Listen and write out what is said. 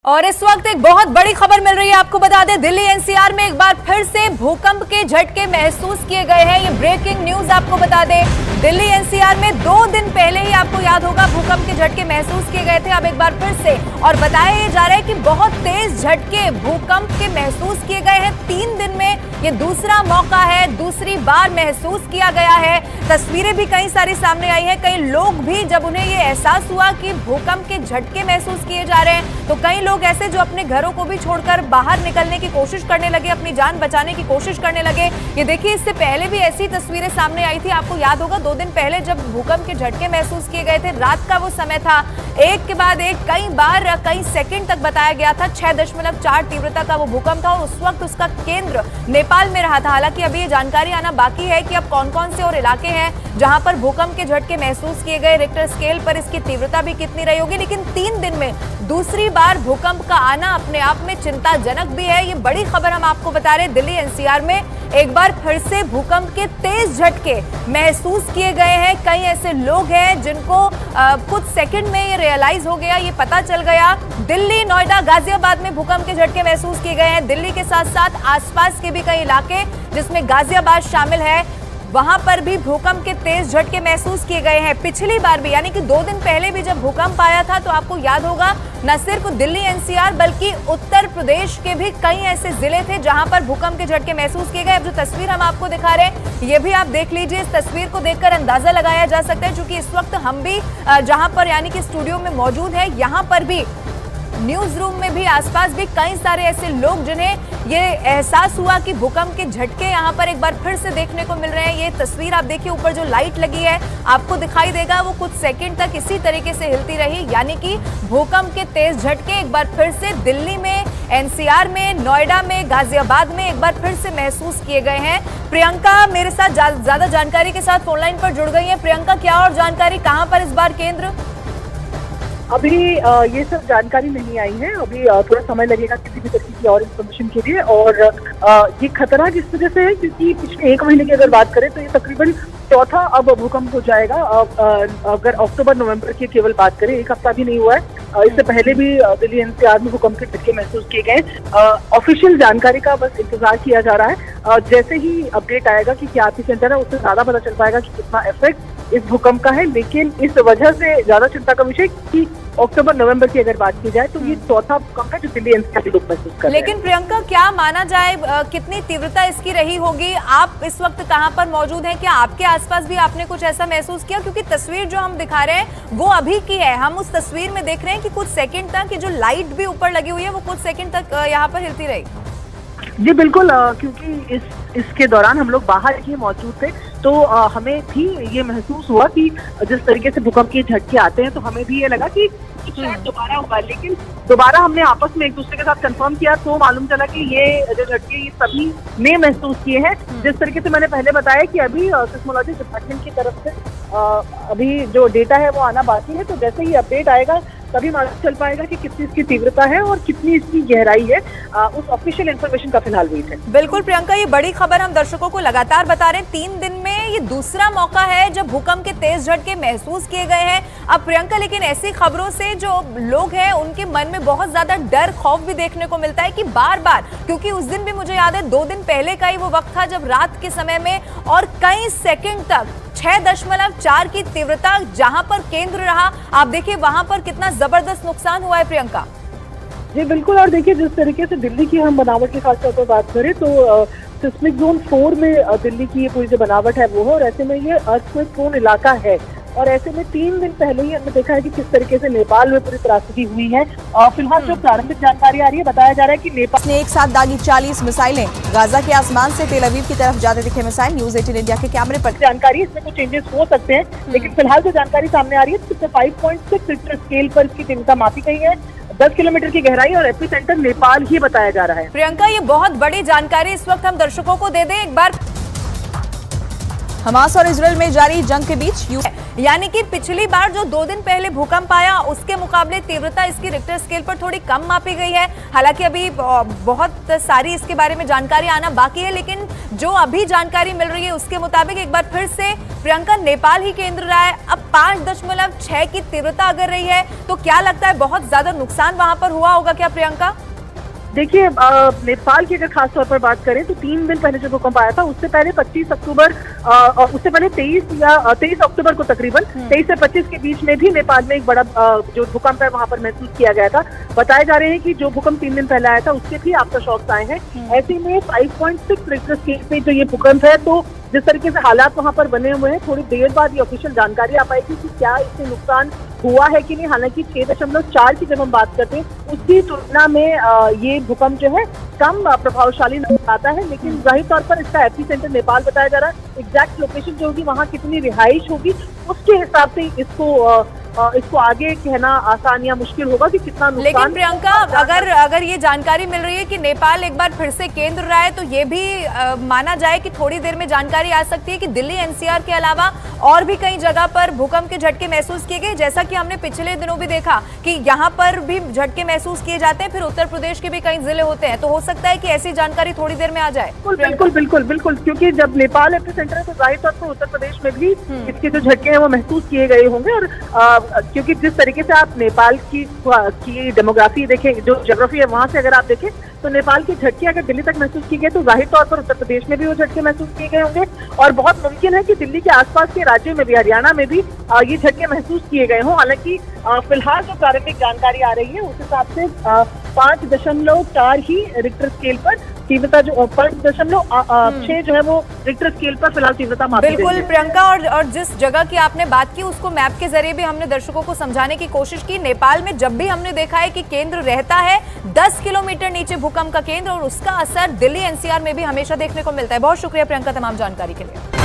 और इस वक्त एक बहुत बड़ी खबर मिल रही है, आपको बता दें दिल्ली एनसीआर में एक बार फिर से भूकंप के झटके महसूस किए गए हैं। ये ब्रेकिंग न्यूज आपको बता दें, दिल्ली एनसीआर में 2 दिन पहले ही आपको याद होगा भूकंप के झटके महसूस किए गए थे। अब एक बार फिर से और बताया ये जा रहा है कि बहुत तेज झटके भूकंप के महसूस किए गए हैं। 3 दिन में ये दूसरा मौका है, दूसरी बार महसूस किया गया है। तस्वीरें भी कई सारी सामने आई है। कई लोग भी जब उन्हें ये एहसास हुआ कि भूकंप के झटके महसूस किए जा रहे हैं तो कई लोग ऐसे जो अपने घरों को भी छोड़कर बाहर निकलने की कोशिश करने लगे, अपनी जान बचाने की कोशिश करने लगे। ये देखिए, इससे पहले भी ऐसी तस्वीरें सामने आई थी। आपको याद होगा 2 दिन पहले जब भूकंप के झटके महसूस किए गए थे, रात का वो समय था, एक के बाद एक कई बार कई सेकंड तक बताया गया था। 6.4 तीव्रता का वो भूकंप था और उस वक्त उसका केंद्र नेपाल में रहा था। हालांकि अभी ये जानकारी आना बाकी है कि अब कौन कौन से और इलाके हैं जहां पर भूकंप के झटके महसूस किए गए, रिक्टर स्केल पर इसकी तीव्रता भी कितनी रही होगी। लेकिन 3 दिन में दूसरी बार भूकंप का आना अपने आप में चिंताजनक भी है। ये बड़ी खबर हम आपको बता रहे हैं, दिल्ली एनसीआर में एक बार फिर से भूकंप के तेज झटके महसूस किए गए हैं। कई ऐसे लोग हैं जिनको कुछ सेकंड में ये रियलाइज हो गया, ये पता चल गया। दिल्ली, नोएडा, गाजियाबाद में भूकंप के झटके महसूस किए गए हैं। दिल्ली के साथ साथ आसपास के भी कई इलाके जिसमें गाजियाबाद शामिल है, वहां पर भी भूकंप के तेज झटके महसूस किए गए हैं। पिछली बार भी यानी कि 2 दिन पहले भी जब भूकंप आया था तो आपको याद होगा न सिर्फ दिल्ली एनसीआर बल्कि उत्तर प्रदेश के भी कई ऐसे जिले थे जहां पर भूकंप के झटके महसूस किए गए। अब जो तस्वीर हम आपको दिखा रहे हैं ये भी आप देख लीजिए। इस तस्वीर को देखकर अंदाजा लगाया जा सकता है, क्योंकि इस वक्त हम भी जहां पर यानी कि स्टूडियो में मौजूद है, यहाँ पर भी न्यूज रूम में भी आसपास भी कई सारे ऐसे लोग जिन्हें ये एहसास हुआ कि भूकंप के झटके यहाँ पर एक बार फिर से देखने को मिल रहे हैं। ये तस्वीर आप देखिए, ऊपर जो लाइट लगी है आपको दिखाई देगा, वो कुछ सेकंड तक इसी तरीके से हिलती रही। यानी कि भूकंप के तेज झटके एक बार फिर से दिल्ली में, एनसीआर में, नोएडा में, गाजियाबाद में एक बार फिर से महसूस किए गए हैं। प्रियंका मेरे साथ ज्यादा जानकारी के साथ फोनलाइन पर जुड़ गई है। प्रियंका, क्या और जानकारी, कहाँ पर इस बार केंद्र? अभी ये सब जानकारी नहीं आई है। अभी थोड़ा समय लगेगा किसी भी तरीके की और इन्फॉर्मेशन के लिए। और ये खतरा जिस वजह से है क्योंकि पिछले 1 महीने की अगर बात करें तो ये तकरीबन चौथा अब भूकंप हो जाएगा। अगर अक्टूबर-नवंबर की केवल बात करें, 1 हफ्ता भी नहीं हुआ है। इससे पहले भी दिल्ली एनसीआर में भूकंप के झटके महसूस किए गए। ऑफिशियल जानकारी का बस इंतजार किया जा रहा है। जैसे ही अपडेट आएगा कि क्या एपिसेंटर है, उससे ज्यादा पता चल पाएगा कि कितना इफेक्ट इस भूकंप का है। लेकिन इस वजह से ज्यादा चिंता का विषय कि अक्टूबर-नवंबर की अगर बात की जाए तो ये चौथा भूकंप है जो दिल्ली एनसीआर लोग महसूस कर रहे हैं। लेकिन प्रियंका, क्या माना जाए कितनी तीव्रता इसकी रही होगी? आप इस वक्त कहां पर मौजूद हैं? क्या आपके आसपास भी आपने कुछ ऐसा महसूस किया? क्योंकि तस्वीर जो हम दिखा रहे हैं वो अभी की है। हम उस तस्वीर में देख रहे हैं कि कुछ सेकंड तक ये जो लाइट भी ऊपर लगी हुई है वो कुछ सेकंड तक यहाँ पर हिलती रही। जी बिल्कुल, क्योंकि इसके दौरान हम लोग बाहर ही मौजूद थे तो हमें भी ये महसूस हुआ कि जिस तरीके से भूकंप के झटके आते हैं तो हमें भी ये लगा कि शायद दोबारा होगा। लेकिन दोबारा हमने आपस में एक दूसरे के साथ कंफर्म किया तो मालूम चला कि ये जो झटके ये सभी ने महसूस किए हैं। जिस तरीके से मैंने पहले बताया कि अभी सिस्मोलॉजी डिपार्टमेंट की तरफ से अभी जो डेटा है वो आना बाकी है। तो जैसे ही अपडेट आएगा तभी मालूम चल पाएगा कि कितनी इसकी तीव्रता है और कितनी इसकी गहराई है। उस ऑफिशियल इन्फॉर्मेशन का फिलहाल वेट है। बिल्कुल प्रियंका, ये बड़ी खबर हम दर्शकों को लगातार बता रहे हैं। 3 दिन में ये दूसरा मौका है जब भूकंप के तेज झटके महसूस किए गए हैं। अब प्रियंका, लेकिन ऐसी खबरों से जो लोग हैं उनके मन में बहुत ज्यादा डर, खौफ भी देखने को मिलता है कि बार बार, क्योंकि उस दिन भी मुझे याद है 2 दिन पहले का ही वो वक्त था जब रात के समय में और कई सेकंड तक 6.4 की तीव्रता जहां पर केंद्र रहा, आप देखिए वहां पर कितना जबरदस्त नुकसान हुआ है। प्रियंका जी बिल्कुल, और देखिए जिस तरीके से दिल्ली की हम बनावट की खासतौर पर बात करें तो सिस्मिक जोन 4 में दिल्ली की ये पूरी जो बनावट है वो है, और ऐसे में ये अर्थक्वेक प्रोन इलाका है। और ऐसे में 3 दिन पहले ही हमने देखा है कि किस तरीके से नेपाल में पूरी त्रासदी हुई है। फिलहाल जो प्रारंभिक जानकारी आ रही है, बताया जा रहा है कि नेपाल ने एक साथ दागी 40 मिसाइलें। गाजा के आसमान से तेल अवीव की तरफ जाते दिखे मिसाइल। न्यूज 18 इंडिया के कैमरे पर जानकारी, इसमें कुछ चेंजेस हो सकते हैं लेकिन फिलहाल जो जानकारी सामने आ रही है तो 5.6 रिक्टर स्केल पर इसकी तीव्रता मापी गई है। 10 किलोमीटर की गहराई और एपिसेंटर नेपाल ही बताया जा रहा है। प्रियंका, ये बहुत बड़ी जानकारी इस वक्त हम दर्शकों को दे दें एक बार। हमास और इजराइल में जारी जंग के बीच यानी कि पिछली बार जो 2 दिन पहले भूकंप आया उसके मुकाबले तीव्रता इसकी रिक्टर स्केल पर थोड़ी कम मापी गई है। हालांकि अभी बहुत सारी इसके बारे में जानकारी आना बाकी है, लेकिन जो अभी जानकारी मिल रही है उसके मुताबिक एक बार फिर से प्रियंका नेपाल ही केंद्र रहा है। अब 5.6 की तीव्रता अगर रही है तो क्या लगता है बहुत ज्यादा नुकसान वहां पर हुआ होगा क्या प्रियंका? देखिए, नेपाल की अगर खास तौर पर बात करें तो 3 दिन पहले जो भूकंप आया था उससे पहले 25 अक्टूबर और उससे पहले 23 अक्टूबर को तकरीबन 23 से 25 के बीच में भी नेपाल में एक बड़ा जो भूकंप है वहां पर महसूस किया गया था। बताए जा रहे हैं कि जो भूकंप 3 दिन पहले आया था उसके भी आफ्टर शॉक्स आए हैं। ऐसे में 5.6 रिक्टर स्केल पे जो ये भूकंप है, तो जिस तरीके से हालात वहां पर बने हुए हैं, थोड़ी देर बाद ये ऑफिशियल जानकारी आ पाएगी कि क्या इससे नुकसान हुआ है कि नहीं। हालांकि 6.4 की जब हम बात करते हैं उसकी तुलना में ये भूकंप जो है कम प्रभावशाली नजर आता है, लेकिन जाहिर तौर पर इसका एपी सेंटर नेपाल बताया जा रहा है। एग्जैक्ट लोकेशन जो होगी, वहाँ कितनी रिहाइश होगी, उसके हिसाब से इसको आगे कहना आसान या मुश्किल होगा कि कितना नुकसान। लेकिन प्रियंका, अगर ये जानकारी मिल रही है कि नेपाल एक बार फिर से केंद्र रहा है, तो ये भी माना जाए कि थोड़ी देर में जानकारी आ सकती है कि दिल्ली एनसीआर के अलावा और भी कई जगह पर भूकंप के झटके महसूस किए गए, जैसा कि हमने पिछले दिनों भी देखा कि यहाँ पर भी झटके महसूस किए जाते हैं, फिर उत्तर प्रदेश के भी कई जिले होते हैं। तो हो सकता है कि ऐसी जानकारी थोड़ी देर में आ जाए। बिल्कुल, क्योंकि जब नेपाल एपी सेंटर है तो जाहिर तौर पर उत्तर प्रदेश में भी इसके जो झटके हैं वो महसूस किए गए होंगे। और क्योंकि जिस तरीके से आप नेपाल की डेमोग्राफी देखें, जो ज्योग्राफी है वहां से अगर आप देखें, तो नेपाल के झटके अगर दिल्ली तक महसूस किए गए तो जाहिर तौर पर उत्तर प्रदेश में भी वो झटके महसूस किए गए होंगे। और बहुत मुमकिन है कि दिल्ली के आसपास के राज्यों में भी, हरियाणा में भी ये झटके महसूस किए गए हों। हालांकि फिलहाल जो प्रारंभिक जानकारी आ रही है उस हिसाब से 5.4 ही रिक्टर स्केल पर तीव्रता, जो 5.6 जो है वो रिक्टर स्केल पर फिलहाल तीव्रता मापी गई है। बिल्कुल प्रियंका, और जिस जगह की आपने बात की उसको मैप के जरिए भी हमने दर्शकों को समझाने की कोशिश की। नेपाल में जब भी हमने देखा है कि केंद्र रहता है 10 किलोमीटर नीचे भूकंप का केंद्र, और उसका असर दिल्ली एनसीआर में भी हमेशा देखने को मिलता है। बहुत शुक्रिया प्रियंका तमाम जानकारी के लिए।